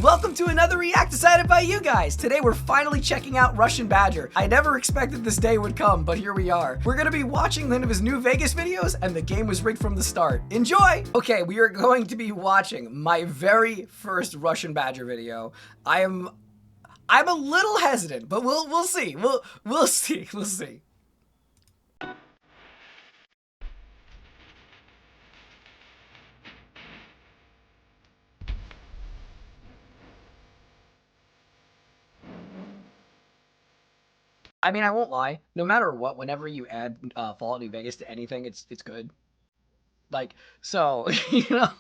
Welcome to another react decided by you guys. Today we're finally checking out RussianBadger. I never expected this day would come, but here we are. We're gonna be watching one of his new Vegas videos, and the game was rigged from the start. Enjoy! Okay, we are going to be watching my very first RussianBadger video. I'm a little hesitant, but we'll see. We'll see. I mean, I won't lie. No matter what, whenever you add Fallout New Vegas to anything, it's good. Like, so, you know.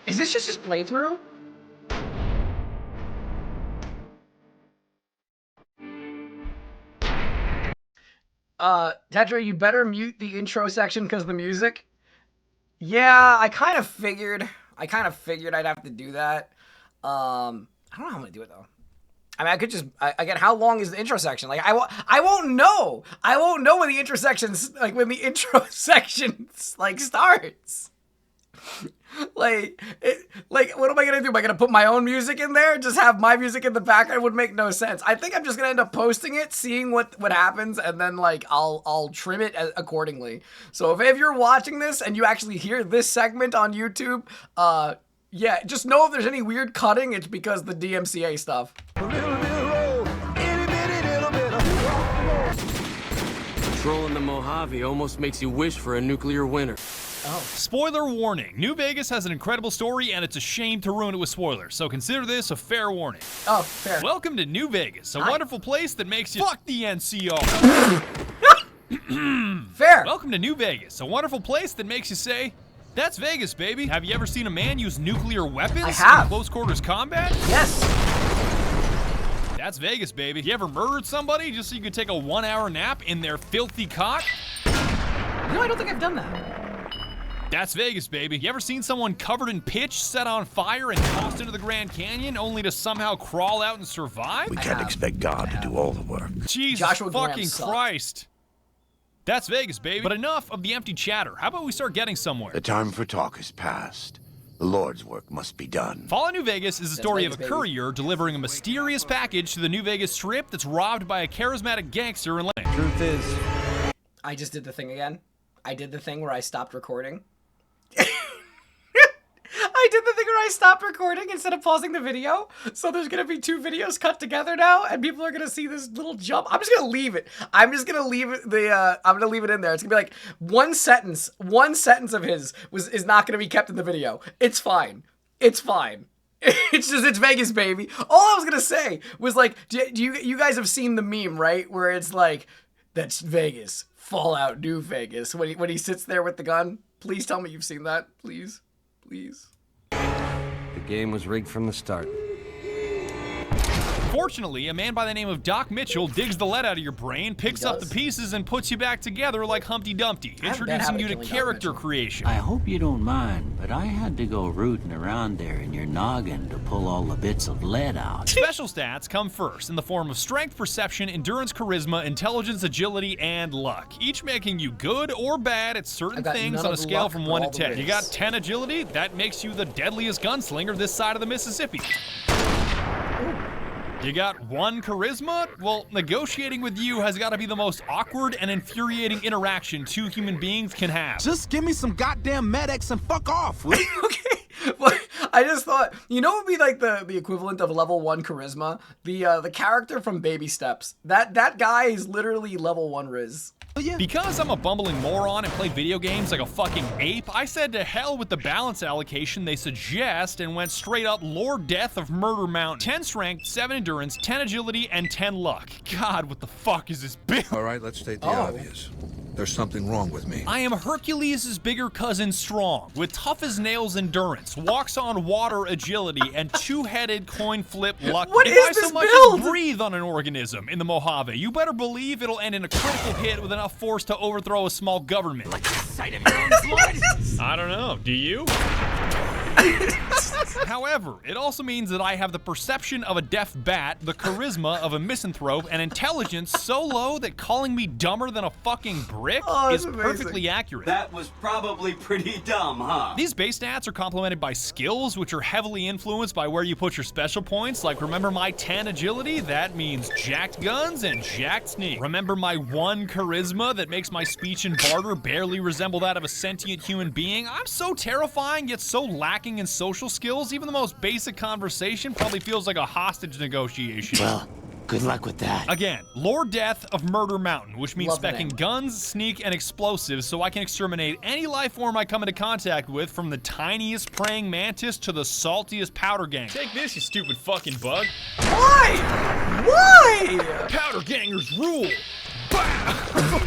Is this just his playthrough? Tetra, you better mute the intro section because the music. Yeah, I kind of figured I'd have to do that. I don't know how I'm gonna do it though. I mean, I could just, again, how long is the intro section? Like, I won't know. I won't know when the intro section's, like, when the intro section, like, starts. Like, what am I gonna do? Am I gonna put my own music in there? Just have my music in the background? Would make no sense. I think I'm just gonna end up posting it, seeing what happens, and then, like, I'll trim it accordingly. So if you're watching this and you actually hear this segment on YouTube, yeah, just know if there's any weird cutting, it's because the DMCA stuff. Trolling the Mojave almost makes you wish for a nuclear winter. Oh. Spoiler warning. New Vegas has an incredible story, and it's a shame to ruin it with spoilers, so consider this a fair warning. Oh, fair. Welcome to New Vegas, a wonderful place that makes you fuck the NCO. Fair. Welcome to New Vegas, a wonderful place that makes you say, that's Vegas, baby. Have you ever seen a man use nuclear weapons I have. in close quarters combat? Yes. That's Vegas, baby. You ever murdered somebody just so you could take a 1-hour nap in their filthy cock? No, I don't think I've done that. That's Vegas, baby. You ever seen someone covered in pitch, set on fire, and tossed into the Grand Canyon only to somehow crawl out and survive? We can't expect God to do all the work. Jesus Joshua fucking Christ. That's Vegas, baby. But enough of the empty chatter. How about we start getting somewhere? The time for talk is past. The Lord's work must be done. Fallout New Vegas is the story of a baby. courier delivering a mysterious package to the New Vegas Strip that's robbed by a charismatic gangster and Truth is, I just did the thing again. I did the thing where I stopped recording. I did the thing where I stopped recording instead of pausing the video. So there's gonna be 2 videos cut together now, and people are gonna see this little jump. I'm just gonna leave it. I'm gonna leave it in there. It's gonna be like one sentence of his is not gonna be kept in the video. It's fine. It's fine. It's just, it's Vegas, baby. All I was gonna say was, like, do you guys have seen the meme, right? Where it's like, that's Vegas, Fallout New Vegas, when he sits there with the gun. Please tell me you've seen that, please. Please. The game was rigged from the start. Fortunately, a man by the name of Doc Mitchell digs the lead out of your brain, picks up the pieces, and puts you back together like Humpty Dumpty, introducing you to character creation. I hope you don't mind, but I had to go rooting around there in your noggin to pull all the bits of lead out. Special stats come first in the form of strength, perception, endurance, charisma, intelligence, agility, and luck, each making you good or bad at certain things on a scale from 1 to 10. You got 10 agility? That makes you the deadliest gunslinger this side of the Mississippi. You got 1 charisma? Well, negotiating with you has got to be the most awkward and infuriating interaction 2 human beings can have. just give me some goddamn medics and fuck off, will you? Okay, well, I just thought, you know what would be like the equivalent of level 1 charisma? The character from Baby Steps. That guy is literally level 1 Riz. Because I'm a bumbling moron and play video games like a fucking ape, I said to hell with the balance allocation they suggest and went straight up Lord Death of Murder Mountain. 10 strength, 7 endurance, 10 agility, and 10 luck. God, what the fuck is this build? All right, let's state the obvious. There's something wrong with me. I am Hercules' bigger cousin Strong, with tough as nails endurance, walks on water agility, and 2-headed coin flip luck. What if is I this so much build? as breathe on an organism in the Mojave, you better believe it'll end in a critical hit with enough force to overthrow a small government. Like the sight of your own blood? I don't know. Do you? However, it also means that I have the perception of a deaf bat, the charisma of a misanthrope, and intelligence so low that calling me dumber than a fucking brick is perfectly accurate. That was probably pretty dumb, huh? These base stats are complemented by skills, which are heavily influenced by where you put your special points. Like, remember my 10 agility? That means jacked guns and jacked sneak. Remember my 1 charisma that makes my speech and barter barely resemble that of a sentient human being? I'm so terrifying, yet so lacking in social skills, even the most basic conversation probably feels like a hostage negotiation. Well, good luck with that. Again, Lord Death of Murder Mountain, which means Love the specking name. guns, sneak, and explosives so I can exterminate any life form I come into contact with, from the tiniest praying mantis to the saltiest powder gang. Take this, you stupid fucking bug. Why? Why? Powder gangers rule!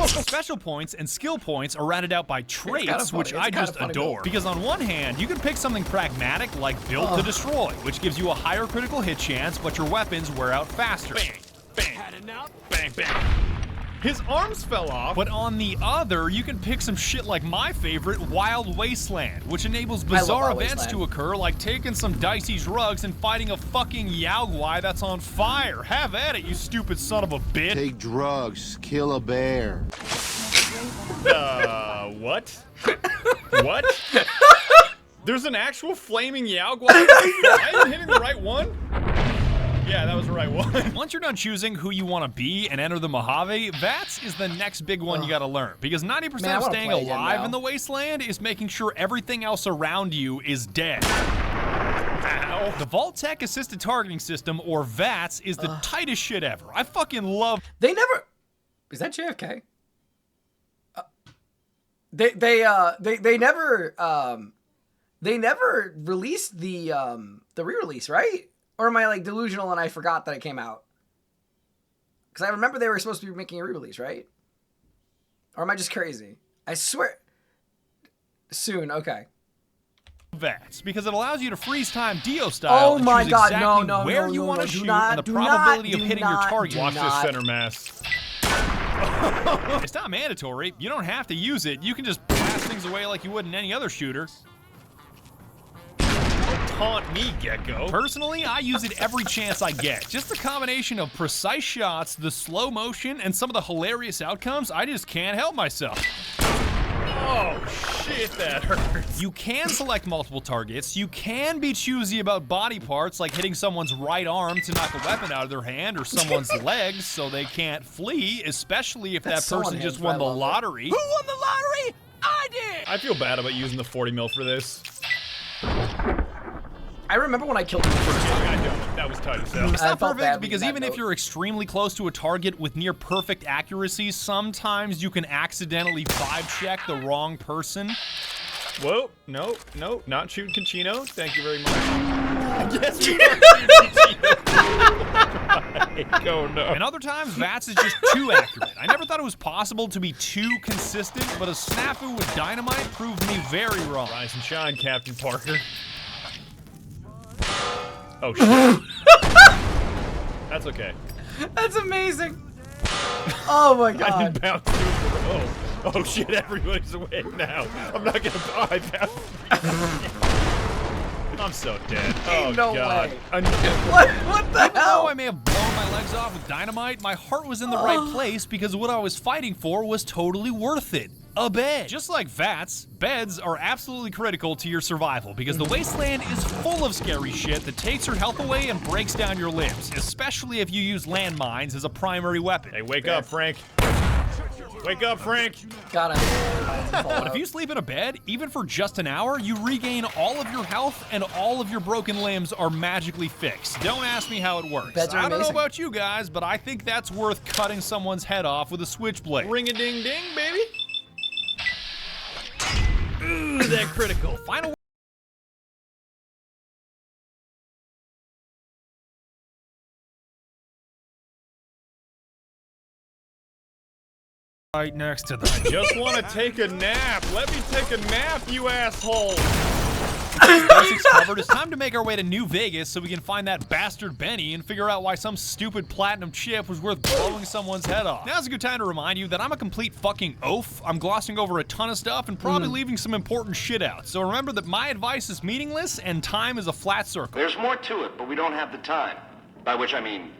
Special points and skill points are rounded out by traits, funny. which It's I kinda just funny adore. build. Because on one hand, you can pick something pragmatic like Built to Destroy, which gives you a higher critical hit chance, but your weapons wear out faster. Bang, bang, bang, bang. His arms fell off. But on the other, you can pick some shit like my favorite, Wild Wasteland, which enables bizarre Wild events to Wasteland. occur, like taking some dicey drugs and fighting a fucking Yaogwai that's on fire. Have at it, you stupid son of a bitch. Take drugs, kill a bear. What? What? There's an actual flaming Yaogwai? I'm hitting the right one? Yeah, that was the right one. Once you're done choosing who you want to be and enter the Mojave, Vats is the next big one you gotta learn. Because 90% Man, I of wanna staying play again alive now. in the wasteland is making sure everything else around you is dead. Ow. The Vault Tech Assisted Targeting System, or Vats, is the tightest shit ever. I fucking love. They never. Is that JFK? They never released the re-release, right? Or am I like delusional and I forgot that it came out? Because I remember they were supposed to be making a re-release, right? Or am I just crazy? I swear. Soon, okay. Vats, because it allows you to freeze time Dio style Oh and my choose God, exactly no, where no, you no, want no, to do shoot not, and the do not, probability of do hitting not, your target. do Watch not. this center mass. It's not mandatory. You don't have to use it. You can just blast things away like you would in any other shooter. Don't taunt me, Gecko. Personally, I use it every chance I get. Just the combination of precise shots, the slow motion, and some of the hilarious outcomes, I just can't help myself. Oh, shit, that hurts. You can select multiple targets. You can be choosy about body parts, like hitting someone's right arm to knock a weapon out of their hand, or someone's legs so they can't flee, especially if That's that so person just unhinged, won but the I love it. lottery. Who won the lottery? I did! I feel bad about using the 40 mil for this. I remember when I killed him the first time. I don't. That was tight as hell. It's I not felt perfect bad because leaving even that if note. you're extremely close to a target with near perfect accuracy, sometimes you can accidentally vibe check the wrong person. Whoa, no, not shooting Conchino. Thank you very much. Yes, we are shooting Conchino. Oh no. And other times, Vats is just too accurate. I never thought it was possible to be too consistent, but a snafu with dynamite proved me very wrong. Rise and shine, Captain Parker. Oh shit. That's okay. That's amazing. Oh my I God. didn't bounce through. Oh shit, everybody's awake now. I'm not gonna buy that. I'm so dead. Oh no god. way. What the Even though hell? I may have blown my legs off with dynamite, my heart was in the right place because what I was fighting for was totally worth it. A bed. Just like Vats, beds are absolutely critical to your survival because the wasteland is full of scary shit that takes your health away and breaks down your limbs, especially if you use landmines as a primary weapon. Hey, wake up, Frank. Wake up, Frank. Got it. But if you sleep in a bed, even for just an hour, you regain all of your health and all of your broken limbs are magically fixed. Don't ask me how it works. Beds are I don't know amazing. about you guys, but I think that's worth cutting someone's head off with a switchblade. Ring-a-ding-ding, baby. Ooh, that critical. Final right next to them. I just want to take a nap. Let me take a nap, you asshole. Basics covered, it's time to make our way to New Vegas so we can find that bastard Benny and figure out why some stupid platinum chip was worth blowing someone's head off. Now's a good time to remind you that I'm a complete fucking oaf. I'm glossing over a ton of stuff and probably leaving some important shit out. So remember that my advice is meaningless and time is a flat circle. There's more to it, but we don't have the time. By which I mean,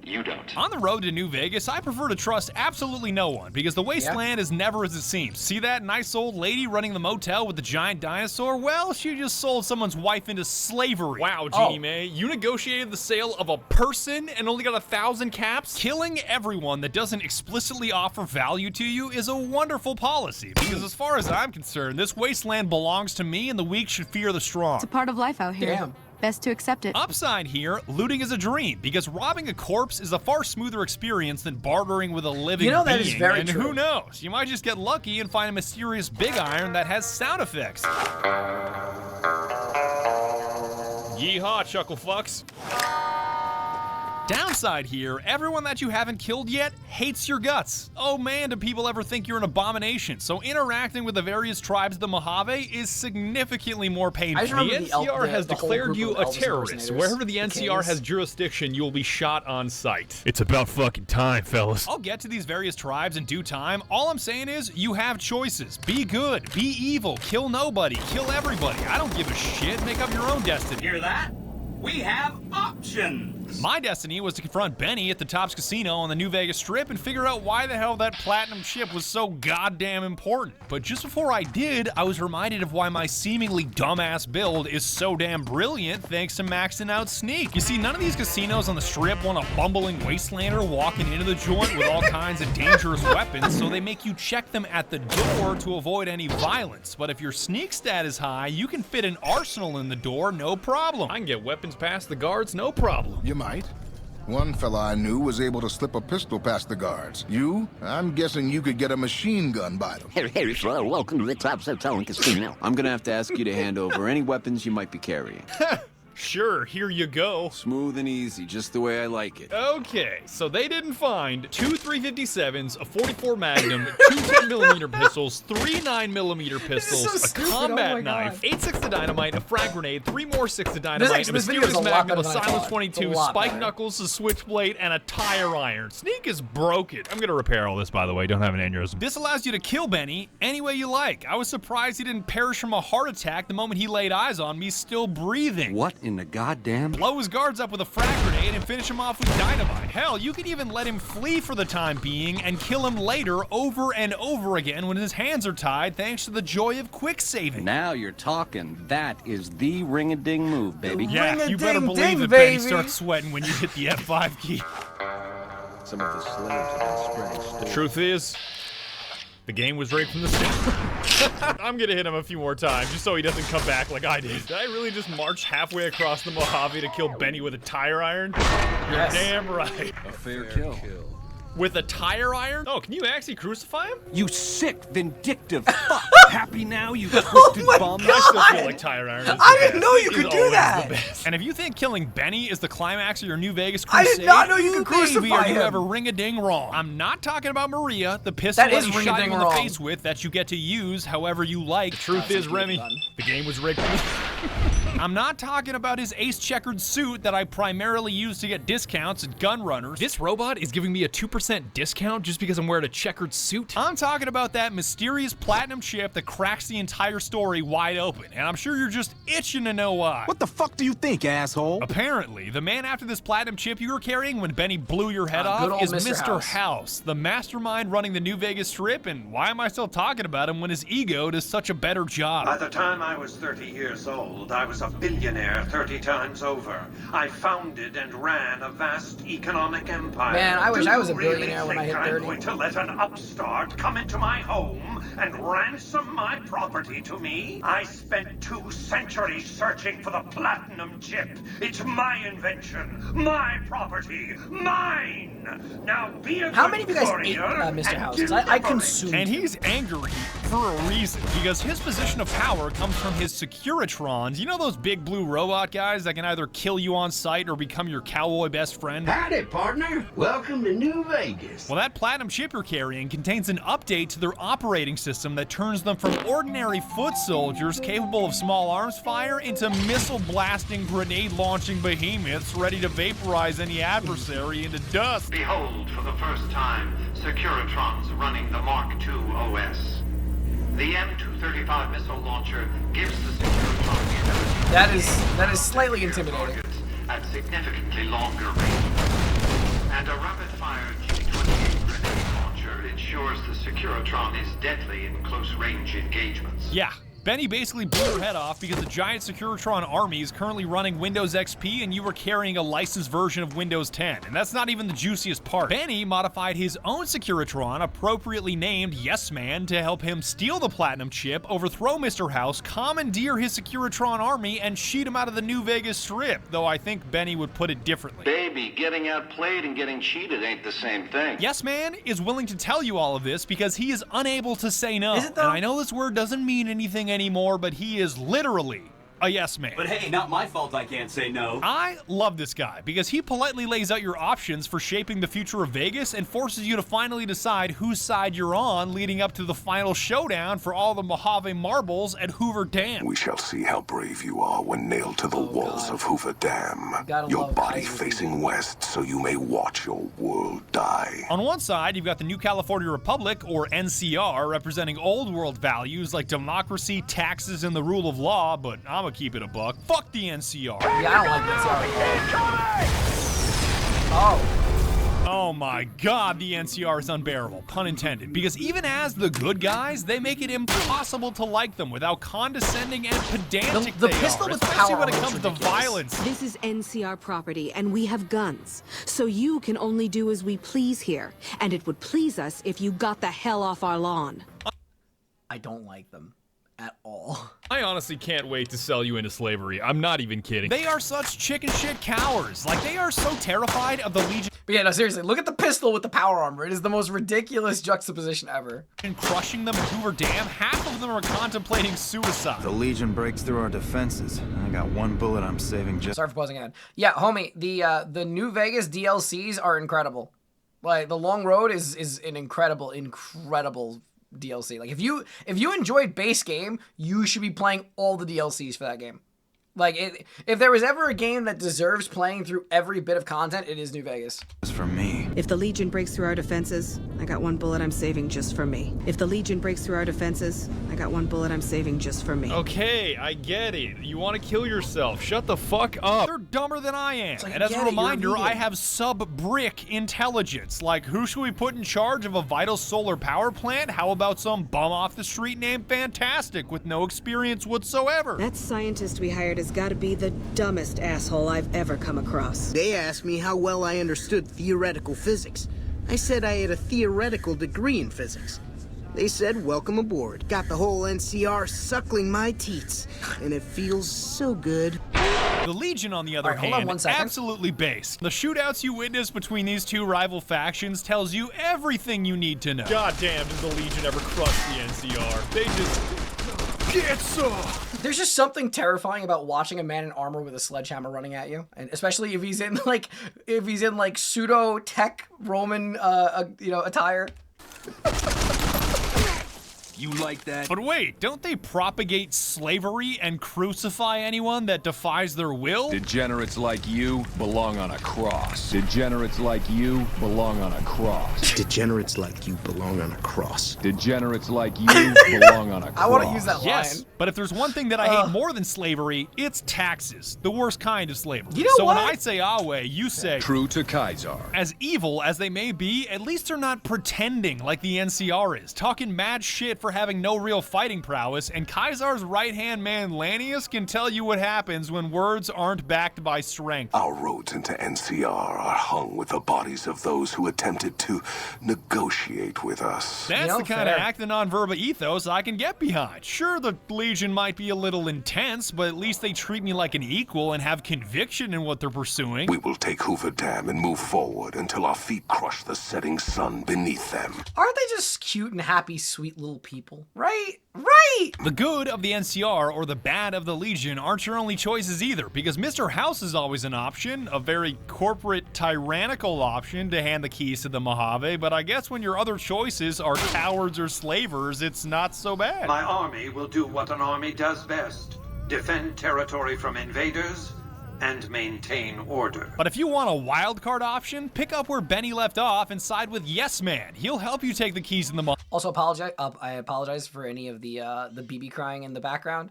you don't. On the road to New Vegas, I prefer to trust absolutely no one because the wasteland is never as it seems. See that nice old lady running the motel with the giant dinosaur? Well, she just sold someone's wife into slavery. Wow, Jeannie Mae, you negotiated the sale of a person and only got 1,000 caps? Killing everyone that doesn't explicitly offer value to you is a wonderful policy because as far as I'm concerned, this wasteland belongs to me and the weak should fear the strong. It's a part of life out here. Damn. Best to accept it. Upside here, looting is a dream because robbing a corpse is a far smoother experience than bartering with a living being. You know, that is very true. Who knows? You might just get lucky and find a mysterious big iron that has sound effects. Yeehaw, chuckle fucks. Downside here, everyone that you haven't killed yet hates your guts. Oh man, do people ever think you're an abomination. So interacting with the various tribes of the Mojave is significantly more painful. The NCR has declared you a terrorist. Wherever the NCR has jurisdiction, you will be shot on sight. It's about fucking time, fellas. I'll get to these various tribes in due time. All I'm saying is, you have choices. Be good, be evil, kill nobody, kill everybody. I don't give a shit. Make up your own destiny. Hear that? We have options! My destiny was to confront Benny at the Tops Casino on the New Vegas Strip and figure out why the hell that platinum chip was so goddamn important. But just before I did, I was reminded of why my seemingly dumbass build is so damn brilliant thanks to maxing out sneak. You see, none of these casinos on the Strip want a bumbling wastelander walking into the joint with all kinds of dangerous weapons, so they make you check them at the door to avoid any violence. But if your sneak stat is high, you can fit an arsenal in the door, no problem. I can get weapons past the guards, no problem. You might. One fella I knew was able to slip a pistol past the guards. You? I'm guessing you could get a machine gun by them. Hey, sir, welcome to the Tops Hotel and Casino. I'm gonna have to ask you to hand over any weapons you might be carrying. Sure, here you go. Smooth and easy, just the way I like it. Okay, so they didn't find 2 357s, a 44 Magnum, 2 10mm pistols, 3 9mm pistols, a combat knife, 8 6 of dynamite, a frag grenade, 3 more 6 of dynamite, a mysterious Magnum, a silence 22, spike knuckles, a switchblade, and a tire iron. Sneak is broken. I'm gonna repair all this, by the way. Don't have an aneurysm. This allows you to kill Benny any way you like. I was surprised he didn't perish from a heart attack the moment he laid eyes on me still breathing. What in the goddamn? Blow his guards up with a frag grenade and finish him off with dynamite. Hell, you could even let him flee for the time being and kill him later over and over again when his hands are tied thanks to the joy of quick saving. Now you're talking. That is the ring-a-ding move, baby. Yeah, you better believe that Benny starts sweating when you hit the F5 key. Some of the slaves have been spreading stories. The truth is, the game was rigged from the start. I'm gonna hit him a few more times just so he doesn't come back like I did. Did I really just march halfway across the Mojave to kill Benny with a tire iron? You're damn right. A fair kill. With a tire iron? Oh, can you actually crucify him? You sick, vindictive fuck. Happy now, you twisted bum? I still feel like tire iron is I didn't know you could do that. And if you think killing Benny is the climax of your New Vegas I crusade, did not know you could crucify maybe him. you ever ring-a-ding wrong. I'm not talking about Maria, the pistol That is he shot you in the ring-a-ding face with that you get to use however you like. Truth is, Remy, the game was rigged. I'm not talking about his ace checkered suit that I primarily use to get discounts at gun runners. This robot is giving me a 2% discount just because I'm wearing a checkered suit? I'm talking about that mysterious platinum chip that cracks the entire story wide open, and I'm sure you're just itching to know why. What the fuck do you think, asshole? Apparently, the man after this platinum chip you were carrying when Benny blew your head off is Mr. House, the mastermind running the New Vegas Strip, and why am I still talking about him when his ego does such a better job? By the time I was 30 years old, I was a billionaire 30 times over. I founded and ran a vast economic empire. Man, I wish I was a Do you billionaire when I think hit I'm 30. going to let an upstart come into my home and ransom my property to me? I spent 2 centuries searching for the platinum chip. It's my invention, my property, mine. Now be a How good many of you guys ate courier Mr. and House? give 'Cause I me the consumed And it. he's angry for a reason, because his position of power comes from his Securitrons. You know those big blue robot guys that can either kill you on sight or become your cowboy best friend? Howdy, partner. Welcome to New Vegas. Well, that platinum chip you're carrying contains an update to their operating system that turns them from ordinary foot soldiers capable of small arms fire into missile-blasting, grenade-launching behemoths ready to vaporize any adversary into dust. Behold, for the first time, Securitrons running the Mark II OS. The M235 missile launcher gives the Securitron the ability that is slightly intimidating. At significantly longer range. And a rapid-fire G-28 grenade launcher ensures the Securitron is deadly in close-range engagements. Yeah. Benny basically blew her head off because the giant Securitron army is currently running Windows XP and you were carrying a licensed version of Windows 10. And that's not even the juiciest part. Benny modified his own Securitron, appropriately named Yes Man, to help him steal the platinum chip, overthrow Mr. House, commandeer his Securitron army, and shoot him out of the New Vegas Strip, though I think Benny would put it differently. Baby, getting outplayed and getting cheated ain't the same thing. Yes Man is willing to tell you all of this because he is unable to say no. Is it though? And I know this word doesn't mean anything anymore, but he is literally a yes man. But hey, not my fault I can't say no. I love this guy because he politely lays out your options for shaping the future of Vegas and forces you to finally decide whose side you're on, leading up to the final showdown for all the Mojave marbles at Hoover Dam. We shall see how brave you are when nailed to the walls of Hoover Dam. Your body facing west so you may watch your world die. On one side, you've got the New California Republic, or NCR, representing old world values like democracy, taxes, and the rule of law, but I'm gonna keep it a buck. Fuck the NCR. Yeah, I don't like NCR. Oh my god, the NCR is unbearable, pun intended, because even as the good guys, they make it impossible to like them with how condescending and pedantic the they pistol are, with especially power when it armor comes is to ridiculous. violence. This is NCR property, and we have guns. So you can only do as we please here. And it would please us if you got the hell off our lawn. I don't like them at all. I honestly can't wait to sell you into slavery. I'm not even kidding. They are such chicken shit cowards. Like, they are so terrified of the Legion. But yeah, no, seriously, look at the pistol with the power armor. It is the most ridiculous juxtaposition ever. And crushing them at Hoover Dam, half of them are contemplating suicide. The Legion breaks through our defenses. I got one bullet I'm saving just... Sorry for pausing again. Yeah, homie, the New Vegas DLCs are incredible. Like, the Long Road is an incredible DLC. Like, if you enjoyed base game, you should be playing all the DLCs for that game. Like, if there was ever a game that deserves playing through every bit of content, it is New Vegas. Just for me. If the Legion breaks through our defenses, I got one bullet I'm saving just for me. If the Legion breaks through our defenses, I got one bullet I'm saving just for me. Okay, I get it. You want to kill yourself. Shut the fuck up. They're dumber than I am. Like, And as a get it, reminder, you're a I vegan. have sub-brick intelligence. Like, who should we put in charge of a vital solar power plant? How about some bum off the street named Fantastic with no experience whatsoever? That scientist we hired has got to be the dumbest asshole I've ever come across. They asked me how well I understood theoretical physics. I said I had a theoretical degree in physics. They said, welcome aboard. Got the whole NCR suckling my teats, and it feels so good. The Legion, on the other Alright, hold on hand, 1 second. absolutely based. The shootouts you witness between these two rival factions tells you everything you need to know. God damn, did the Legion ever crush the NCR? They just... Get some! There's just something terrifying about watching a man in armor with a sledgehammer running at you, and especially if he's in like pseudo tech Roman attire. You like that? But wait, don't they propagate slavery and crucify anyone that defies their will? Degenerates like you belong on a cross. Degenerates like you belong on a cross. Degenerates like you belong on a cross. Degenerates like you belong on a cross. I want to use that line. Yes, but if there's one thing that I hate more than slavery, it's taxes. The worst kind of slavery. You know so what? when I say Awe, you say... True to Kaiser. As evil as they may be, at least they're not pretending like the NCR is, talking mad shit for having no real fighting prowess, and Kaisar's right-hand man Lanius can tell you what happens when words aren't backed by strength. Our roads into NCR are hung with the bodies of those who attempted to negotiate with us. That's the kind of act the non-verba ethos I can get behind. Sure, the Legion might be a little intense, but at least they treat me like an equal and have conviction in what they're pursuing. We will take Hoover Dam and move forward until our feet crush the setting sun beneath them. Aren't they just cute and happy, sweet little people? people. Right? Right! The good of the NCR or the bad of the Legion aren't your only choices either, because Mr. House is always an option, a very corporate, tyrannical option to hand the keys to the Mojave, but I guess when your other choices are cowards or slavers, it's not so bad. My army will do what an army does best. Defend territory from invaders and maintain order. But if you want a wild card option, pick up where Benny left off and side with Yes Man. He'll help you take the keys in the Mojave. Also, I apologize for any of the BB crying in the background.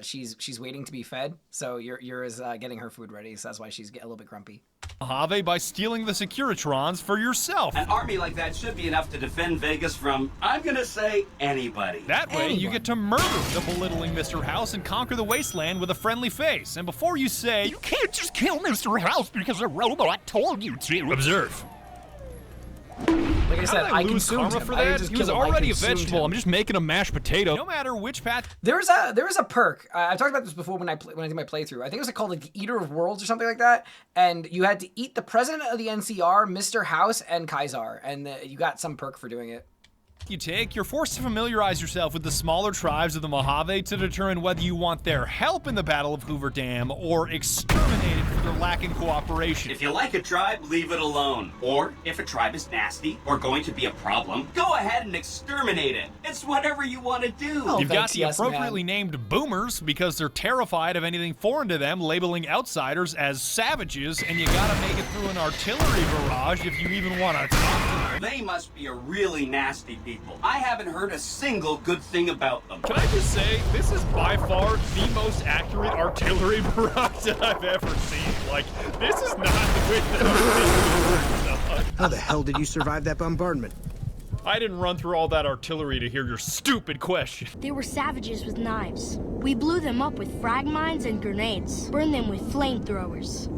She's waiting to be fed, so you're getting her food ready, so that's why she's a little bit grumpy. Mojave by stealing the Securitrons for yourself. An army like that should be enough to defend Vegas from, I'm gonna say, anybody. That way, you get to murder the belittling Mr. House and conquer the wasteland with a friendly face. And before you say, you can't just kill Mr. House because a robot told you to. Observe. Like I said, I lose consumed karma him. for I that. just He was killed him. already I a vegetable. him. I'm just making a mashed potato. No matter which path. There is a perk. I talked about this before when I did my playthrough. I think it was called like the Eater of Worlds or something like that. And you had to eat the president of the NCR, Mr. House, and Kaisar, and you got some perk for doing it. You take, you're forced to familiarize yourself with the smaller tribes of the Mojave to determine whether you want their help in the Battle of Hoover Dam or exterminated for their lack in cooperation. If you like a tribe, leave it alone. Or, if a tribe is nasty or going to be a problem, go ahead and exterminate it. It's whatever you want to do. Oh, You've got the yes, appropriately named boomers because they're terrified of anything foreign to them, labeling outsiders as savages, and you gotta make it through an artillery barrage if you even want to talk to them. They must be a really nasty people. I haven't heard a single good thing about them. Can I just say, this is by far the most accurate artillery barrage that I've ever seen. Like, this is not the way that I've seen. How the hell did you survive that bombardment? I didn't run through all that artillery to hear your stupid question. They were savages with knives. We blew them up with frag mines and grenades, burned them with flamethrowers.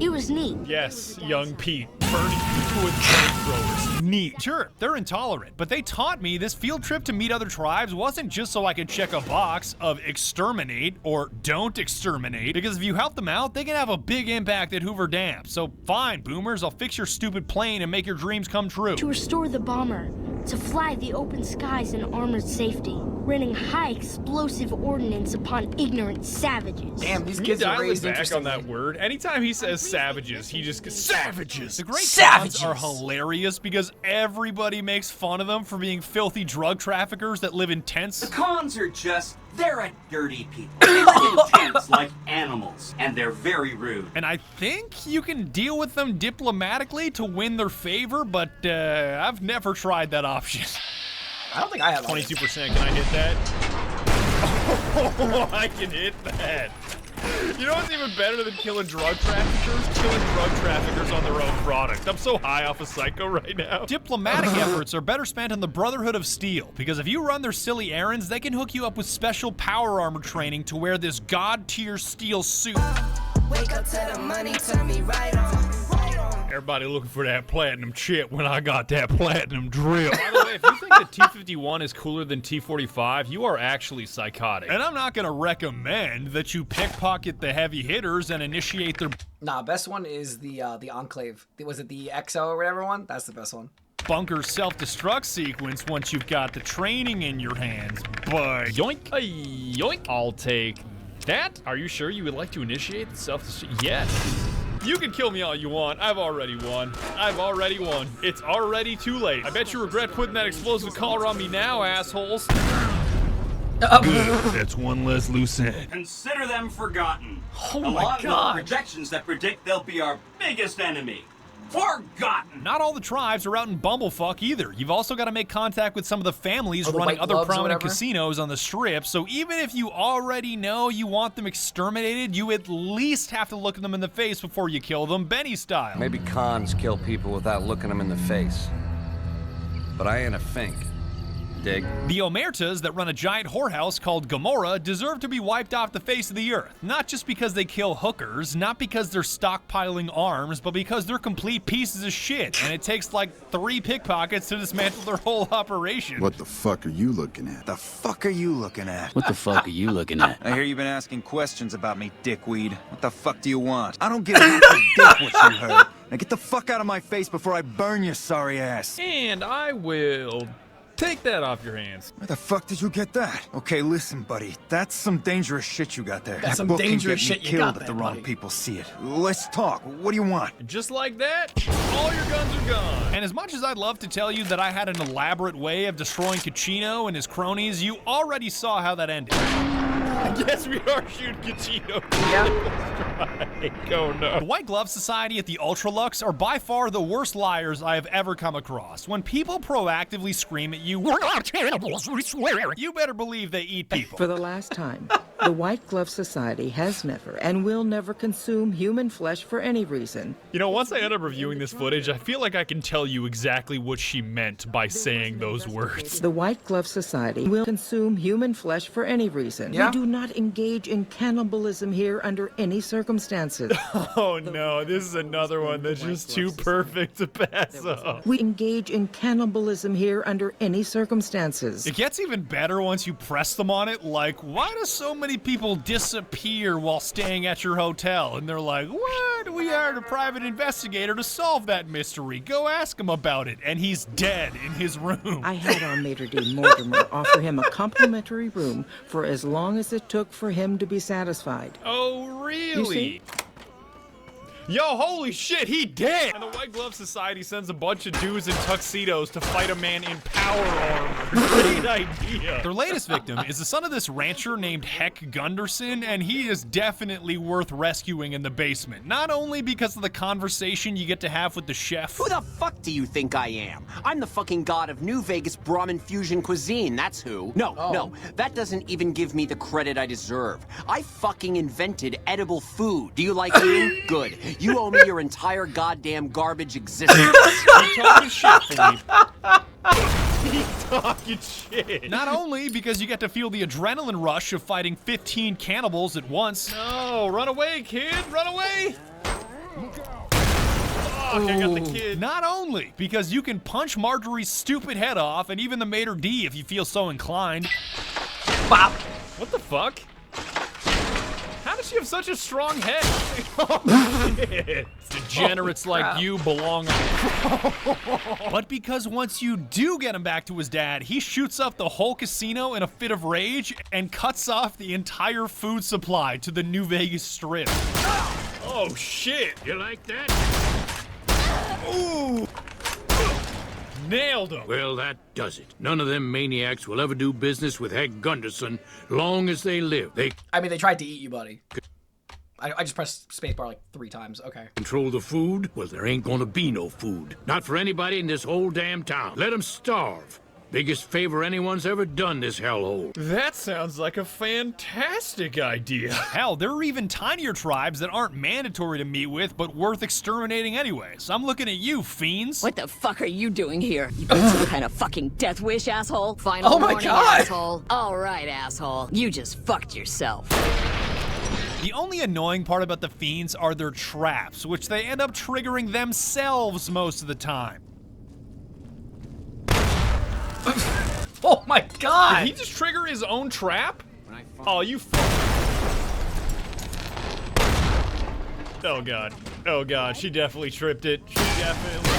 It was neat. Yes, young Pete, burning people with flamethrowers. Neat. Sure, they're intolerant, but they taught me this field trip to meet other tribes wasn't just so I could check a box of exterminate or don't exterminate, because if you help them out, they can have a big impact at Hoover Dam. So fine, boomers, I'll fix your stupid plane and make your dreams come true. To restore the bomber, to fly the open skies in armored safety, raining high explosive ordnance upon ignorant savages. Damn, these kids are raised back on that word. Anytime he says savages, he just goes, savages. The great Savages cons are hilarious because everybody makes fun of them for being filthy drug traffickers that live in tents. The cons are just, they're a dirty people. They live in tents like animals, and they're very rude. And I think you can deal with them diplomatically to win their favor, but I've never tried that option. I don't think I have 22%, can I hit that? Oh, I can hit that. You know what's even better than killing drug traffickers? Killing drug traffickers on their own product. I'm so high off of Psycho right now. Diplomatic efforts are better spent on the Brotherhood of Steel, because if you run their silly errands, they can hook you up with special power armor training to wear this god-tier steel suit. Wake up to the money, turn me right on. Everybody looking for that platinum chip when I got that platinum drill. By the way, if you think that T-51 is cooler than T-45, you are actually psychotic. And I'm not gonna recommend that you pickpocket the heavy hitters and initiate their... Nah, best one is the Enclave. Was it the XO or whatever one? That's the best one. Bunker self-destruct sequence once you've got the training in your hands, but... Yoink, yoink. I'll take that. Are you sure you would like to initiate the self-destruct? Yes. You can kill me all you want. I've already won. I've already won. It's already too late. I bet you regret putting that explosive collar on me now, assholes. Good. That's one less loose end. Consider them forgotten. Oh my Along God. with projections that predict they'll be our biggest enemy. Forgotten! Not all the tribes are out in bumblefuck either. You've also got to make contact with some of the families the running White other Gloves or prominent whatever? casinos on the strip, so even if you already know you want them exterminated, you at least have to look them in the face before you kill them, Benny style. Maybe cons kill people without looking them in the face. But I ain't a fink. Dig? The Omertas that run a giant whorehouse called Gomorrah deserve to be wiped off the face of the earth. Not just because they kill hookers, not because they're stockpiling arms, but because they're complete pieces of shit, and it takes like 3 pickpockets to dismantle their whole operation. What the fuck are you looking at? The fuck are you looking at? What the fuck are you looking at? I hear you've been asking questions about me, dickweed. What the fuck do you want? I don't give a half a dick what you heard. Now get the fuck out of my face before I burn your sorry ass. And I will Take that off your hands. Where the fuck did you get that? Okay, listen, buddy. That's some dangerous shit you got there. That's some book can dangerous get me shit you got killed if there, the wrong buddy. people see it. Let's talk. What do you want? Just like that, all your guns are gone. And as much as I'd love to tell you that I had an elaborate way of destroying Cucino and his cronies, you already saw how that ended. Yes, we are shooting Cucino. Yeah. Oh no. The White Glove Society at the Ultralux are by far the worst liars I have ever come across. When people proactively scream at you, "We're not cannibals, we swear," you better believe they eat people. For the last time, the White Glove Society has never and will never consume human flesh for any reason. You know, once I end up reviewing this footage, I feel like I can tell you exactly what she meant by saying those words. The White Glove Society will consume human flesh for any reason. Yeah. We do not engage in cannibalism here under any circumstances. Oh no, this is another one that's just too perfect to pass up. We engage in cannibalism here under any circumstances. It gets even better once you press them on it, like, why do so many people disappear while staying at your hotel? And they're like, what? We hired a private investigator to solve that mystery. Go ask him about it. And he's dead in his room. I had our maitre d' Mortimer offer him a complimentary room for as long as it took for him to be satisfied. Oh, You see? really? Yo, holy shit, he dead! And the White Glove Society sends a bunch of dudes in tuxedos to fight a man in power armor. Great idea. Their latest victim is the son of this rancher named Heck Gunderson, and he is definitely worth rescuing in the basement. Not only because of the conversation you get to have with the chef. Who the fuck do you think I am? I'm the fucking god of New Vegas Brahmin fusion cuisine, that's who. No, that doesn't even give me the credit I deserve. I fucking invented edible food. Do you like eating? Good. You owe me your entire goddamn garbage existence. I'm talking shit, Philippe. He's talking shit. Not only because you get to feel the adrenaline rush of fighting 15 cannibals at once. No, run away, kid, run away. Fuck, I got the kid. Not only because you can punch Marjorie's stupid head off, and even the maitre d' if you feel so inclined. Bop. What the fuck? How does she have such a strong head? Oh, shit. Degenerates like you belong on. But because once you do get him back to his dad, he shoots up the whole casino in a fit of rage and cuts off the entire food supply to the New Vegas Strip. Oh shit. You like that? Ooh. Nailed him. Well, that does it. None of them maniacs will ever do business with Heck Gunderson long as they live. They tried to eat you, buddy. I just pressed spacebar like 3 times. Okay. control the food. Well, there ain't gonna be no food. Not for anybody in this whole damn town. Let them starve. Biggest favor anyone's ever done this hellhole. That sounds like a fantastic idea. Hell, there are even tinier tribes that aren't mandatory to meet with, but worth exterminating anyway. So I'm looking at you, fiends. What the fuck are you doing here? You got some kind of fucking death wish, asshole? Final Oh my warning, God. asshole. All right, asshole. You just fucked yourself. The only annoying part about the fiends are their traps, which they end up triggering themselves most of the time. Oh my God! Did he just trigger his own trap? Oh, you Oh God. Oh God, she definitely tripped it. She definitely...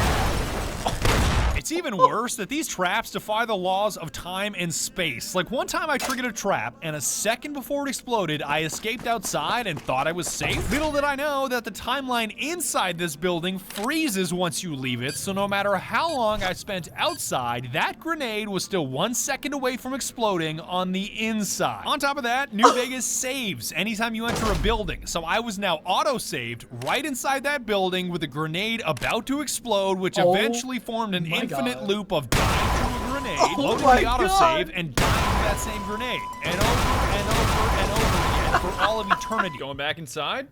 It's even worse that these traps defy the laws of time and space. Like one time I triggered a trap, and a second before it exploded, I escaped outside and thought I was safe. Little did I know that the timeline inside this building freezes once you leave it, so no matter how long I spent outside, that grenade was still 1 second away from exploding on the inside. On top of that, New Vegas saves anytime you enter a building, so I was now auto-saved right inside that building with a grenade about to explode, which eventually formed an infinite loop of dying to a grenade, loading the autosave, and dying to that same grenade. And over and over and over again for all of eternity. Going back inside?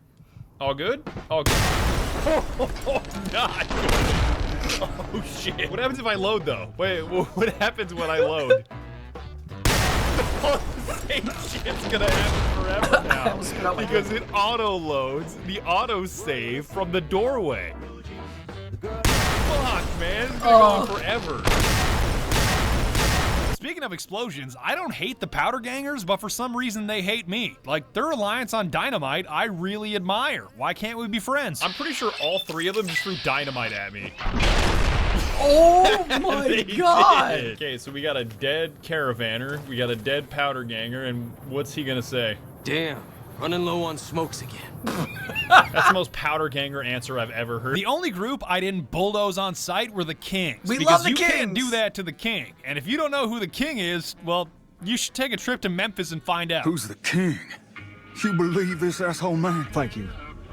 All good? All good. Oh, not good. Oh, shit. What happens if I load, though? Wait, what happens when I load? The same shit's gonna happen forever now. Because it auto-loads the autosave from the doorway. Fuck, man. It's gonna go on forever. Speaking of explosions, I don't hate the Powder Gangers, but for some reason they hate me. Like, their reliance on dynamite, I really admire. Why can't we be friends? I'm pretty sure all 3 of them just threw dynamite at me. Oh my They god! did. Okay, so we got a dead caravaner, we got a dead powder ganger, and what's he gonna say? Damn, running low on smokes again. That's the most powder ganger answer I've ever heard. The only group I didn't bulldoze on sight were the Kings. We because love the you Kings. can't do that to the King. And if you don't know who the King is, well, you should take a trip to Memphis and find out. Who's the king? You believe this asshole man? Thank you.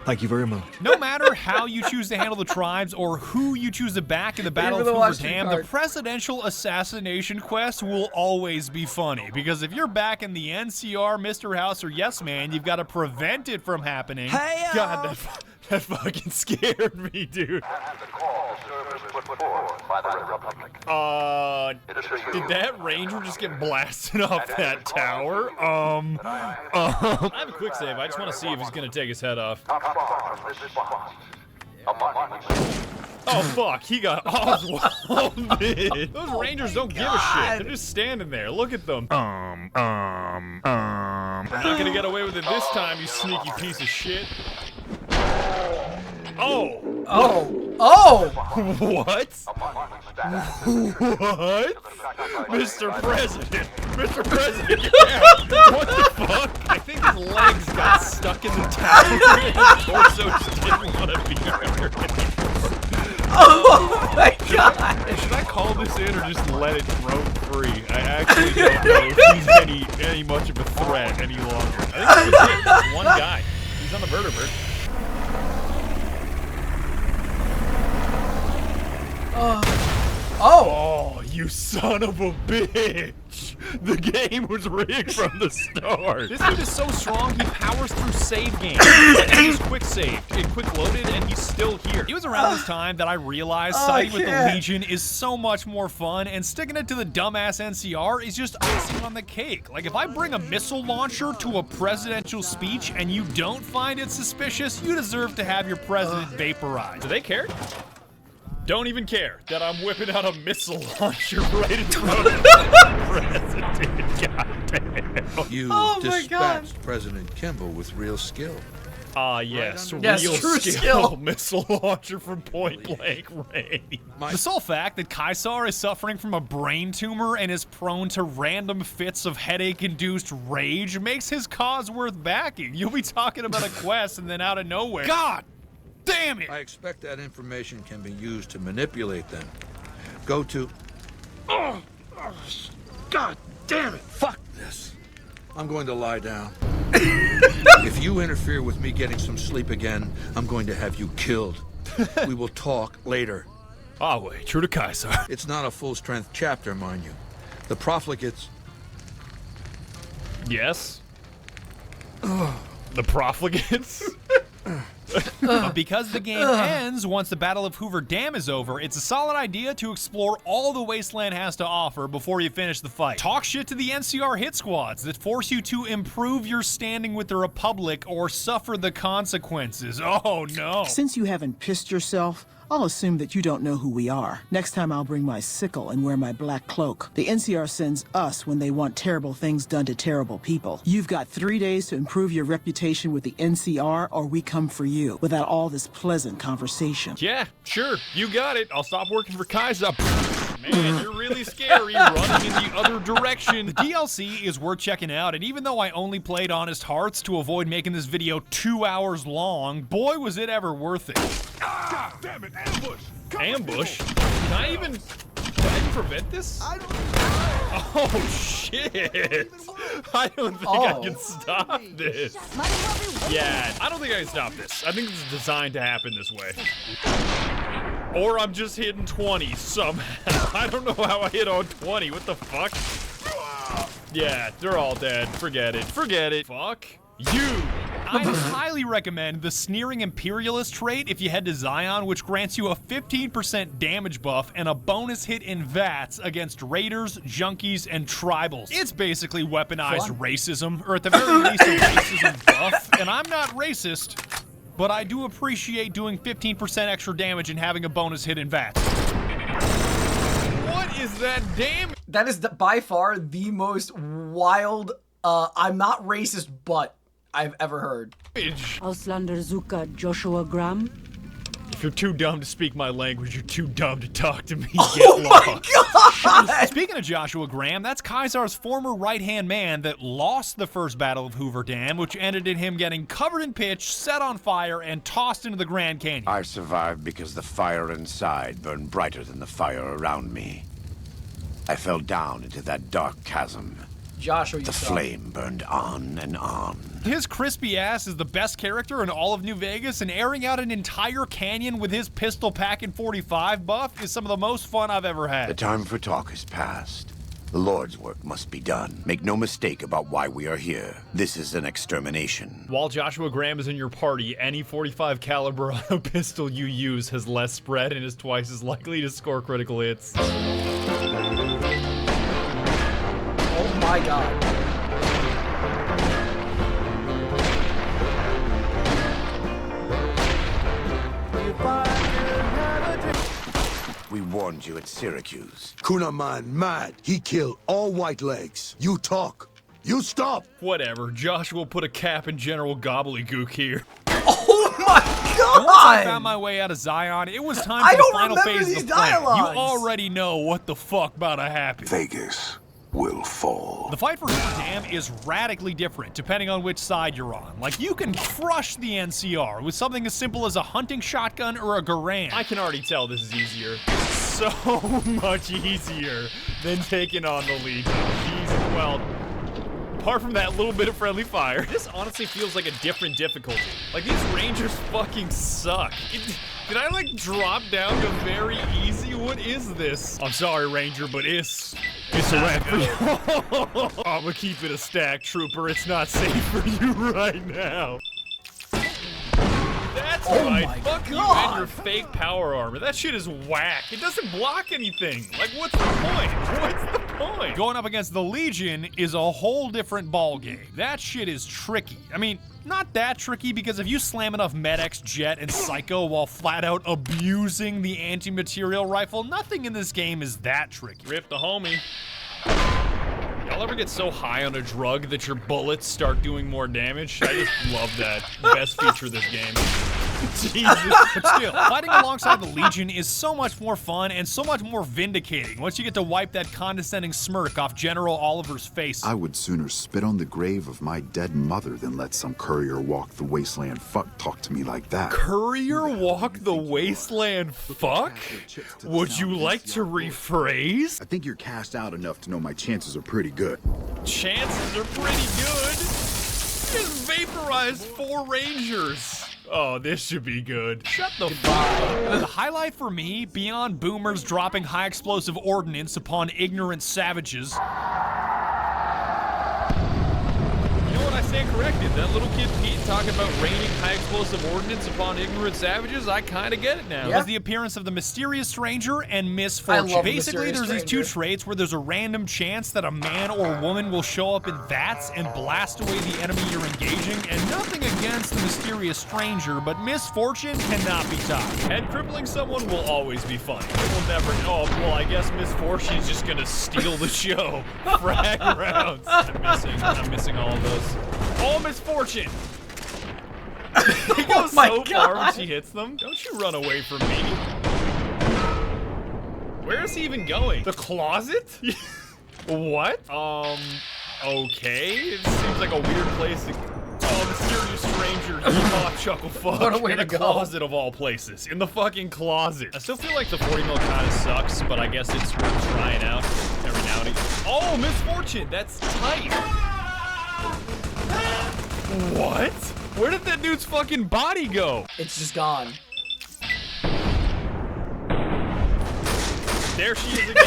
Thank you very much. No matter how you choose to handle the tribes or who you choose to back in the Battle of Hoover Dam, the presidential assassination quest will always be funny. Because if you're backing the NCR, Mr. House, or Yes Man, you've got to prevent it from happening. Hey, God, that fucking scared me, dude. Did that ranger just get blasted off that tower? I have a quick save. I just want to see if he's gonna take his head off. Oh fuck, he got Oswalded. Those rangers don't give a shit. They're just standing there. Look at them. Not gonna get away with it this time, you sneaky piece of shit. Oh! Oh! Oh! What? What? Mr. President! Mr. President, get down! What the fuck? I think his legs got stuck in the tower and his torso just didn't want to be here. Oh my god! Should I call this in or just let it roam free? I actually don't know if he's any much of a threat any longer. I think that was it. Just one guy. He's on the vertebrate. Oh, you son of a bitch! The game was rigged from the start. This dude is so strong, he powers through save games. And he just quick saved, it quick loaded, and he's still here. It was around this time that I realized siding with the Legion is so much more fun, and sticking it to the dumbass NCR is just icing on the cake. Like, if I bring a missile launcher to a presidential speech and you don't find it suspicious, you deserve to have your president vaporized. Do they care? Don't even care that I'm whipping out a missile launcher right in front of the president. Goddamn. You dispatched President Kimball with real skill. Yes, yes, real true skill. Missile launcher from point blank range. The sole fact that Kaisar is suffering from a brain tumor and is prone to random fits of headache-induced rage makes his cause worth backing. You'll be talking about a quest and then out of nowhere, God damn it! I expect that information can be used to manipulate them. Go to... God damn it! Fuck this. I'm going to lie down. If you interfere with me getting some sleep again, I'm going to have you killed. We will talk later. Ah, wait, true to Kaisar. It's not a full-strength chapter, mind you. The profligates... Yes? The profligates? But because the game ends once the Battle of Hoover Dam is over, it's a solid idea to explore all the Wasteland has to offer before you finish the fight. Talk shit to the NCR hit squads that force you to improve your standing with the Republic or suffer the consequences. Oh no. Since you haven't pissed yourself, I'll assume that you don't know who we are. Next time I'll bring my sickle and wear my black cloak. The NCR sends us when they want terrible things done to terrible people. You've got 3 days to improve your reputation with the NCR or we come for you without all this pleasant conversation. Yeah, sure, you got it. I'll stop working for Kaiser. Man, you're really scary running in the other direction. The DLC is worth checking out, and even though I only played Honest Hearts to avoid making this video 2 hours long, boy was it ever worth it. God damn it, ambush! Ambush? Can I even prevent this? Oh shit! I don't think I can stop this. Yeah, I don't think I can stop this. I think it's designed to happen this way. Or I'm just hitting 20 somehow. I don't know how I hit on 20. What the fuck? Yeah, they're all dead. Forget it. Forget it. Fuck you. I highly recommend the Sneering Imperialist trait if you head to Zion, which grants you a 15% damage buff and a bonus hit in Vats against raiders, junkies, and tribals. It's basically weaponized racism, or at the very least a racism buff, and I'm not racist, but I do appreciate doing 15% extra damage and having a bonus hit in Vats. What is that damage? That is by far the most wild, I'm not racist, but I've ever heard. Auslander Zuka Joshua Graham. If you're too dumb to speak my language, you're too dumb to talk to me. Oh my God! Speaking of Joshua Graham, that's Kaisar's former right-hand man that lost the first Battle of Hoover Dam, which ended in him getting covered in pitch, set on fire, and tossed into the Grand Canyon. I survived because the fire inside burned brighter than the fire around me. I fell down into that dark chasm. Joshua, the flame burned on and on. His crispy ass is the best character in all of New Vegas, and airing out an entire canyon with his pistol packing .45 buff is some of the most fun I've ever had. The time for talk is past. The Lord's work must be done. Make no mistake about why we are here. This is an extermination. While Joshua Graham is in your party, any .45 caliber auto pistol you use has less spread and is twice as likely to score critical hits. Oh my God. We warned you at Syracuse. Kunaman mad. He killed all white legs. You talk. You stop. Whatever. Joshua put a cap in General Gobbledygook here. Oh my God! Once I found my way out of Zion, it was time for the final phase of the plan. You already know what the fuck about to happen. Vegas will fall. The fight for Hoover Dam is radically different depending on which side you're on. Like, you can crush the NCR with something as simple as a hunting shotgun or a Garand. I can already tell this is easier. So much easier than taking on the Legion. Jesus, well, apart from that little bit of friendly fire, this honestly feels like a different difficulty. Like, these Rangers fucking suck. Did I, like, drop down to very easy? What is this? I'm sorry, Ranger, but it's a wrap for you. I'm gonna keep it a stack, Trooper. It's not safe for you right now. That's right. Fuck you and your fake power armor. That shit is whack. It doesn't block anything. Like, what's the point? What's the point? Going up against the Legion is a whole different ballgame. That shit is tricky. I mean, not that tricky, because if you slam enough Med-X, Jet, and Psycho while flat out abusing the anti-material rifle, nothing in this game is that tricky. Rip the homie. Y'all ever get so high on a drug that your bullets start doing more damage? I just love that. Best feature of this game. Jesus. But still, fighting alongside the Legion is so much more fun and so much more vindicating once you get to wipe that condescending smirk off General Oliver's face. I would sooner spit on the grave of my dead mother than let some courier walk the wasteland fuck talk to me like that. Courier walk the wasteland fuck? Would you like to rephrase? I think you're cast out enough to know my chances are pretty good. Chances are pretty good? You just vaporized 4 Rangers. Oh, this should be good. Shut the fuck up. The highlight for me, beyond boomers dropping high explosive ordnance upon ignorant savages. You know what, I stand corrected. That little kid Pete talking about raining high explosive ordnance upon ignorant savages, I kinda get it now. Was the appearance of the Mysterious Stranger and Miss Fortune. Basically, there's these two traits where there's a random chance that a man or woman will show up in Vats and blast away the enemy you're engaging, and nothing against the Mysterious Stranger, but Misfortune cannot be topped. Head crippling someone will always be fun. It will never, oh, well, I guess Misfortune's just gonna steal the show. Frag rounds. I'm missing all of those. Oh, Misfortune! He goes so far when she hits them. Don't you run away from me. Where is he even going? The closet? What? Okay. It seems like a weird place to... Oh, Mysterious Stranger, hip-hop chuckle fuck. What a way in to a go. closet of all places. In the fucking closet. I still feel like the 40 mil kind of sucks, but I guess it's worth trying out every now and again. Oh, Misfortune! That's tight! What? Where did that dude's fucking body go? It's just gone. There she is again.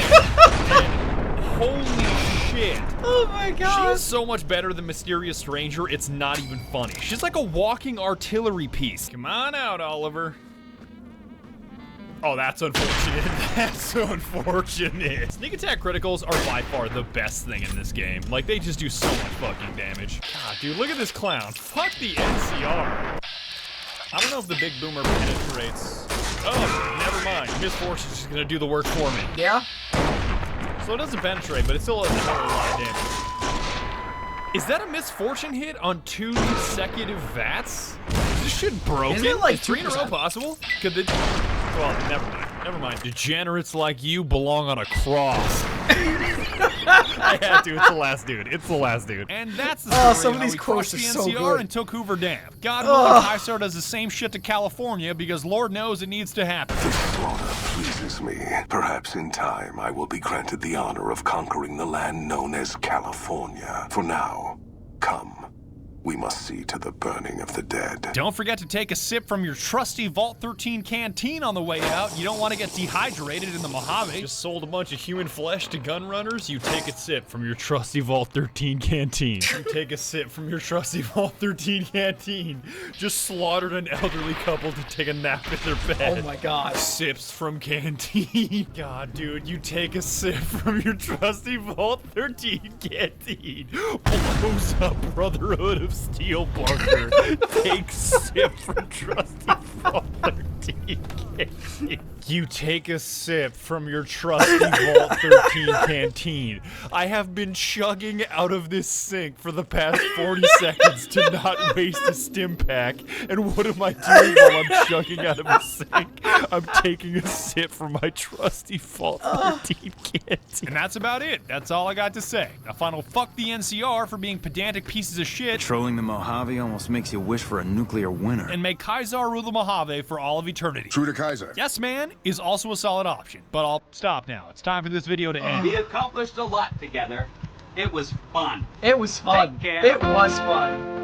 And holy shit. Oh my god. She is so much better than Mysterious Stranger, it's not even funny. She's like a walking artillery piece. Come on out, Oliver. Oh, that's unfortunate. That's unfortunate. Sneak attack criticals are by far the best thing in this game. Like, they just do so much fucking damage. God, dude, look at this clown. Fuck the NCR. I don't know if the big boomer penetrates. Oh, never mind. Misfortune's just gonna do the work for me. Yeah? So it doesn't penetrate, but it still doesn't have a lot of damage. Is that a Misfortune hit on 2 consecutive Vats? Does this shit broken? Isn't it like Is 3 in a row 2%? possible? Could the... Well, never mind. Never mind. Degenerates like you belong on a cross. I had to. It's the last dude. It's the last dude. And that's the story some of how these we quotes crushed are the so NCR good. and took Hoover Dam. God willing, Heist does the same shit to California because Lord knows it needs to happen. Slaughter pleases me. Perhaps in time I will be granted the honor of conquering the land known as California. For now, come. We must see to the burning of the dead. Don't forget to take a sip from your trusty Vault 13 canteen on the way out. You don't want to get dehydrated in the Mojave. Just sold a bunch of human flesh to gun runners. You take a sip from your trusty Vault 13 canteen. You take a sip from your trusty Vault 13 canteen. Just slaughtered an elderly couple to take a nap in their bed. Oh my god. Sips from canteen. God, dude, you take a sip from your trusty Vault 13 canteen. Blows up Brotherhood of Steel Bunker. Take sip from trusty Vault 13 canteen. You take a sip from your trusty Vault 13 canteen. I have been chugging out of this sink for the past 40 seconds to not waste a stim pack. And what am I doing while I'm chugging out of a sink? I'm taking a sip from my trusty Vault 13 canteen. And that's about it. That's all I got to say. A final fuck the NCR for being pedantic pieces of shit. Trolling the Mojave almost makes you wish for a nuclear winter. And make Kaiser rule the Mojave for all of eternity. True to Kaiser. Yes, man is also a solid option. But I'll stop now. It's time for this video to end. We accomplished a lot together. It was fun. It was fun. Take care. It was fun.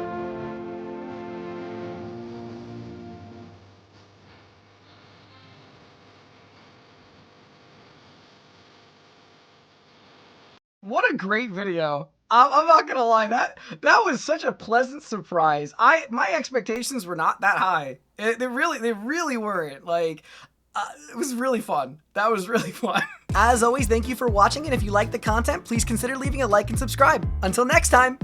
What a great video. I'm not gonna lie, that was such a pleasant surprise. My expectations were not that high. They really weren't. Like, it was really fun. That was really fun. As always, thank you for watching, and if you like the content, please consider leaving a like and subscribe. Until next time.